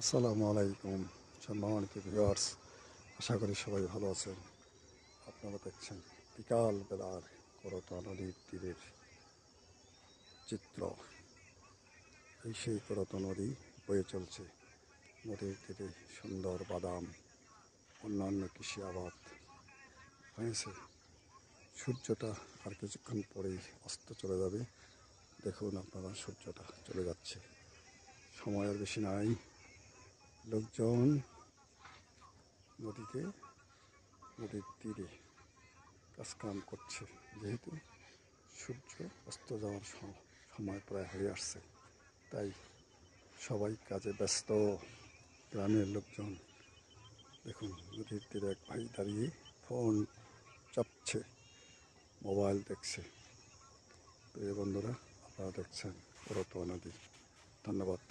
আসসালামু আলাইকুম সম্মানিত ভিউয়ার্স, আশা করি সবাই ভালো আছেন। আপনারা দেখছেন বিকাল বেলার করতোয়া নদীর তীরের চিত্র। এই সেই করতোয়া নদী বয়ে চলছে। নদীর তীরে সুন্দর বাদাম, অন্যান্য কৃষি আবাদ হয়েছে। সূর্যটা আর কিছুক্ষণ পরেই অস্ত চলে যাবে। দেখুন আপনারা, সূর্যটা চলে যাচ্ছে, সময় আর বেশি নাই। লোকজন নদীর তীরে কাজকাম করছে, যেহেতু সূর্য অস্ত যাওয়ার সময় প্রায় হয়ে আসছে, তাই সবাই কাজে ব্যস্ত। গ্রামের লোকজন দেখুন, নদীর তীরে এক ভাই দাঁড়িয়ে ফোন চাপছে, মোবাইল দেখছে। প্রিয় বন্ধুরা, আপনারা দেখছেন করতোয়া নদী। ধন্যবাদ।